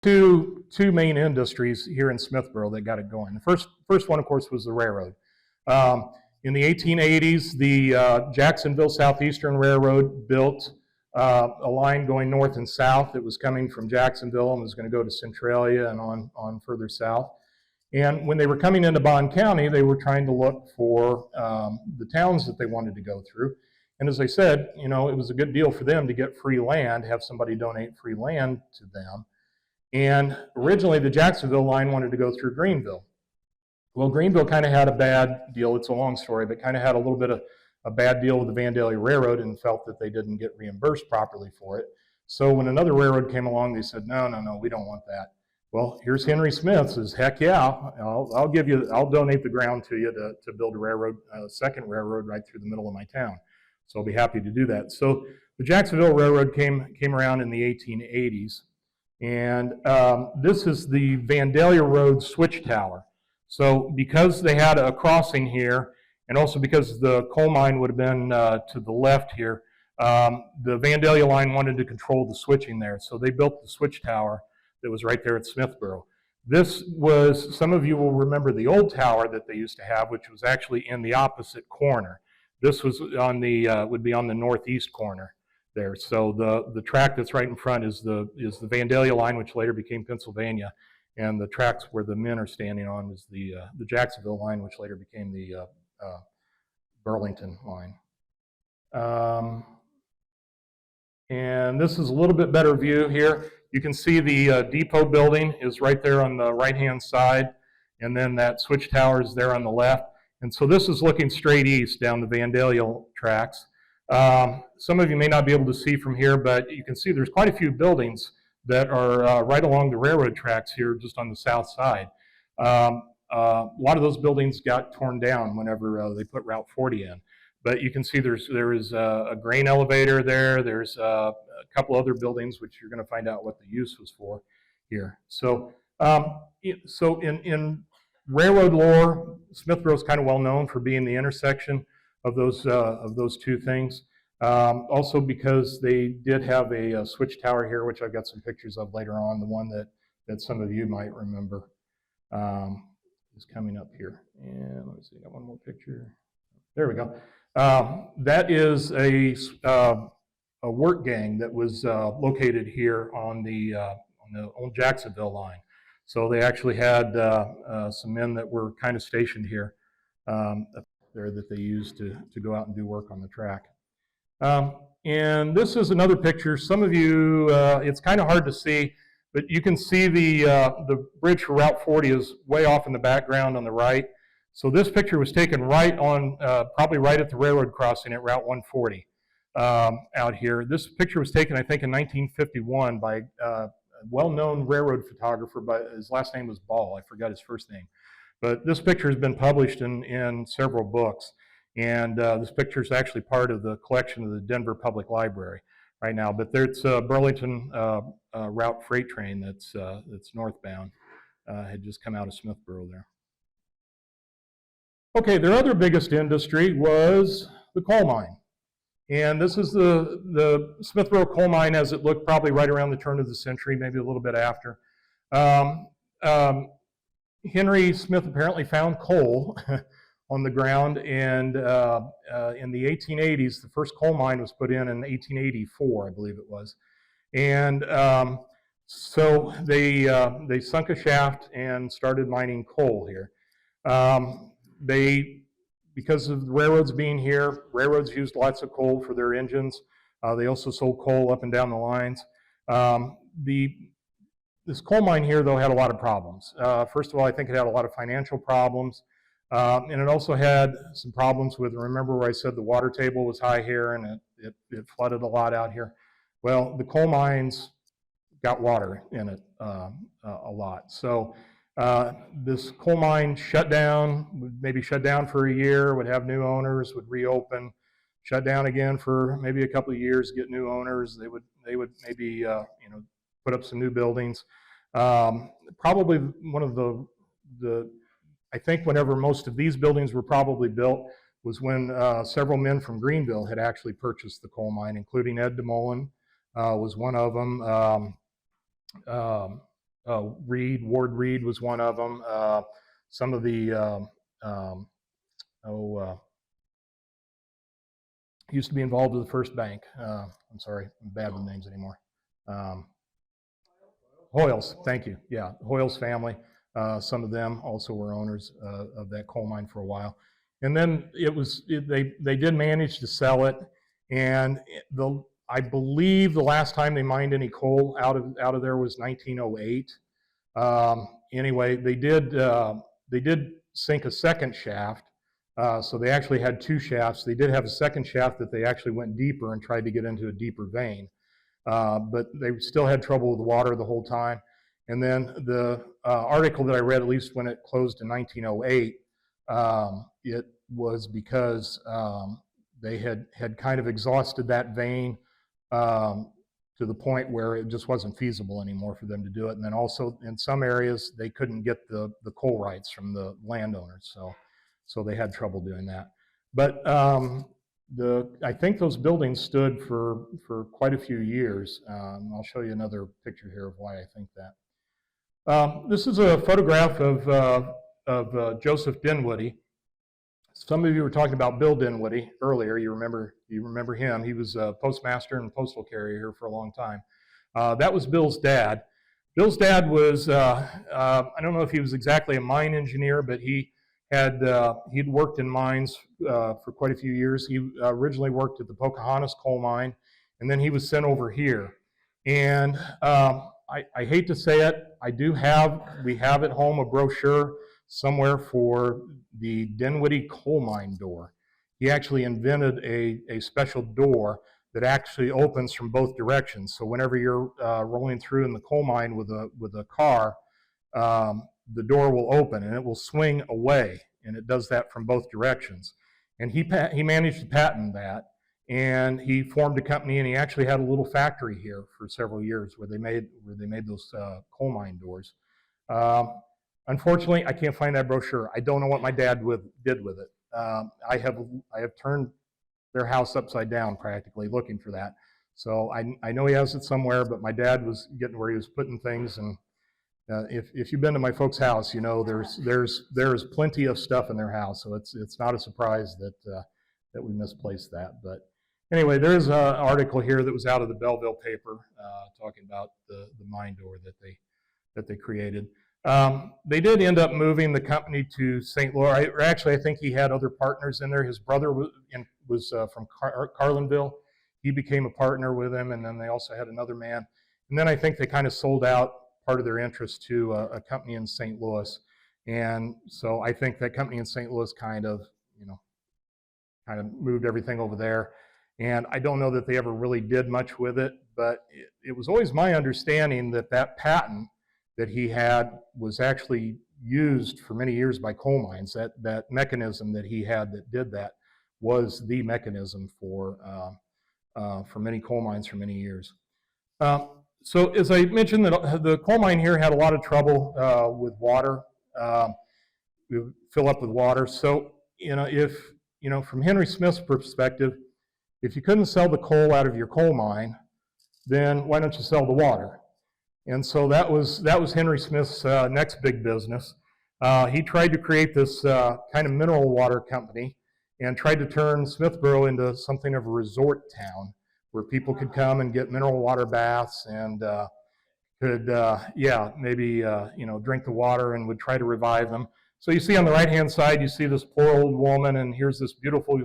two main industries here in Smithboro that got it going. The first one, of course, was the railroad. In the 1880s, the Jacksonville Southeastern Railroad built a line going north and south that was coming from Jacksonville and was going to go to Centralia and on further south. And when they were coming into Bond County, they were trying to look for the towns that they wanted to go through. And as I said, you know, it was a good deal for them to get free land, have somebody donate free land to them. And originally the Jacksonville line wanted to go through Greenville. Well, Greenville kind of had a bad deal. It's a long story, but kind of had a little bit of a bad deal with the Vandalia Railroad and felt that they didn't get reimbursed properly for it. So when another railroad came along, they said, no, we don't want that. Well, here's Henry Smith says, heck yeah, I'll donate the ground to you to build a railroad, second railroad right through the middle of my town. So I'll be happy to do that. So the Jacksonville Railroad came around in the 1880s. And this is the Vandalia Road switch tower. So because they had a crossing here, and also because the coal mine would have been to the left here, the Vandalia line wanted to control the switching there. So they built the switch tower that was right there at Smithboro. This was, some of you will remember the old tower that they used to have, which was actually in the opposite corner. This was on the, would be on the northeast corner there. So the track that's right in front is the Vandalia line, which later became Pennsylvania. And the tracks where the men are standing on was the Jacksonville line, which later became the Burlington line. And this is a little bit better view here. You can see the depot building is right there on the right-hand side, and then that switch tower is there on the left. And so this is looking straight east down the Vandalia tracks. Some of you may not be able to see from here, but you can see there's quite a few buildings that are right along the railroad tracks here, just on the south side. A lot of those buildings got torn down whenever they put Route 40 in. But you can see there is a grain elevator there. There's a couple other buildings, which you're going to find out what the use was for here. So, in railroad lore, Smithboro is kind of well known for being the intersection of those two things. Also because they did have a switch tower here, which I've got some pictures of later on. The one that some of you might remember is coming up here. And let me see, got one more picture. There we go. That is a work gang that was located here on the old Jacksonville line. So they actually had some men that were kind of stationed here up there that they used to go out and do work on the track. And this is another picture. Some of you, it's kind of hard to see, but you can see the bridge for Route 40 is way off in the background on the right. So this picture was taken right on, probably right at the railroad crossing at Route 140 out here. This picture was taken, I think, in 1951 by a well-known railroad photographer, but his last name was Ball. I forgot his first name. But this picture has been published in several books. And this picture is actually part of the collection of the Denver Public Library right now. But there's a Burlington route freight train that's northbound. Had just come out of Smithboro there. Okay, their other biggest industry was the coal mine. And this is the Smithboro coal mine as it looked probably right around the turn of the century, maybe a little bit after. Henry Smith apparently found coal on the ground, and in the 1880s, the first coal mine was put in 1884, I believe it was. And so they sunk a shaft and started mining coal here. Because of the railroads being here, railroads used lots of coal for their engines. They also sold coal up and down the lines. This coal mine here, though, had a lot of problems. First of all, I think it had a lot of financial problems. And it also had some problems with, remember where I said the water table was high here and it flooded a lot out here? Well, the coal mines got water in it a lot. So this coal mine shut down, would maybe shut down for a year, would have new owners, would reopen, shut down again for maybe a couple of years, get new owners. They would maybe put up some new buildings. Probably one of the I think whenever most of these buildings were probably built was when several men from Greenville had actually purchased the coal mine, including Ed DeMolin was one of them. Ward Reed was one of them. Some of the, used to be involved with the First Bank. I'm sorry, I'm bad with names anymore. Hoyles, thank you. Yeah, Hoyles family. Some of them also were owners of that coal mine for a while. And then they did manage to sell it. And I believe the last time they mined any coal out of there was 1908. Anyway, they did sink a second shaft. So they actually had two shafts. They did have a second shaft that they actually went deeper and tried to get into a deeper vein. But they still had trouble with the water the whole time. And then the article that I read, at least when it closed in 1908, it was because they had kind of exhausted that vein to the point where it just wasn't feasible anymore for them to do it. And then also in some areas, they couldn't get the coal rights from the landowners. So they had trouble doing that. But I think those buildings stood for quite a few years. I'll show you another picture here of why I think that. This is a photograph of Joseph Dinwoody. Some of you were talking about Bill Dinwoody earlier. You remember him. He was a postmaster and postal carrier here for a long time. That was Bill's dad. Bill's dad was, I don't know if he was exactly a mine engineer, but he'd worked in mines for quite a few years. He originally worked at the Pocahontas coal mine, and then he was sent over here. And I hate to say it, we have at home a brochure somewhere for the Dinwoody coal mine door. He actually invented a special door that actually opens from both directions. So whenever you're rolling through in the coal mine with a car, the door will open and it will swing away, and it does that from both directions. And he managed to patent that, and he formed a company, and he actually had a little factory here for several years where they made those coal mine doors. Unfortunately, I can't find that brochure. I don't know what my dad did with it. I have turned their house upside down practically looking for that. So I know he has it somewhere, but my dad was getting where he was putting things. And if you've been to my folks' house, you know there's plenty of stuff in their house. So it's not a surprise that we misplaced that. But anyway, there's an article here that was out of the Belleville paper talking about the mine door that they created. They did end up moving the company to St. Louis. Or actually, I think he had other partners in there. His brother was from Carlinville. He became a partner with him, and then they also had another man. And then I think they kind of sold out part of their interest to a company in St. Louis. And so I think that company in St. Louis kind of moved everything over there. And I don't know that they ever really did much with it, but it was always my understanding that patent that he had was actually used for many years by coal mines. That mechanism that he had that did that was the mechanism for many coal mines for many years. So as I mentioned, the coal mine here had a lot of trouble with water. We would fill up with water. So from Henry Smith's perspective, if you couldn't sell the coal out of your coal mine, then why don't you sell the water? And so that was Henry Smith's next big business. He tried to create this kind of mineral water company and tried to turn Smithboro into something of a resort town where people could come and get mineral water baths and could, maybe drink the water and would try to revive them. So you see on the right-hand side, you see this poor old woman, and here's this beautiful,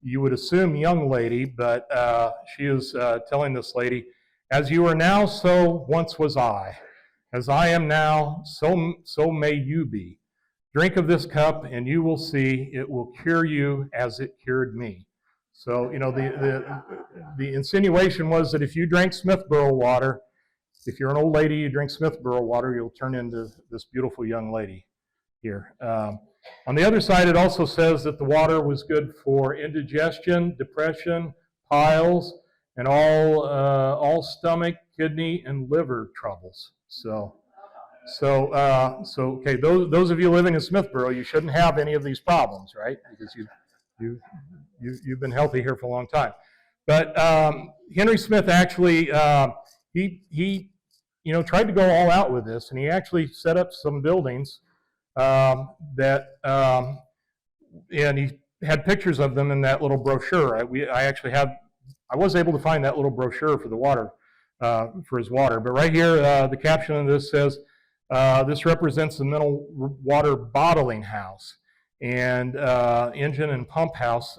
you would assume young lady, but she is telling this lady, "As you are now, so once was I. As I am now, so may you be. Drink of this cup, and you will see it will cure you as it cured me." So, the insinuation was that if you drank Smithboro water, if you're an old lady, you drink Smithboro water, you'll turn into this beautiful young lady here. On the other side, it also says that the water was good for indigestion, depression, piles, and all stomach, kidney, and liver troubles. So okay, those of you living in Smithboro, you shouldn't have any of these problems, right? Because you've been healthy here for a long time. But Henry Smith actually he tried to go all out with this, and he actually set up some buildings and he had pictures of them in that little brochure. I was able to find that little brochure for the water, for his water. But right here, the caption of this says, this represents the mineral water bottling house and engine and pump house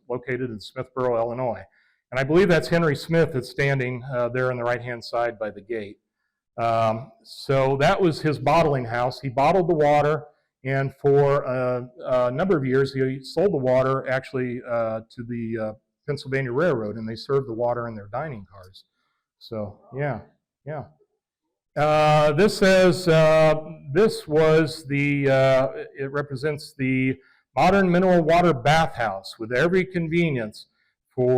located in Smithboro, Illinois. And I believe that's Henry Smith that's standing there on the right-hand side by the gate. So that was his bottling house. He bottled the water, and for a number of years, he sold the water actually to the Pennsylvania Railroad, and they served the water in their dining cars. So, yeah. This says, it represents the modern mineral water bathhouse with every convenience for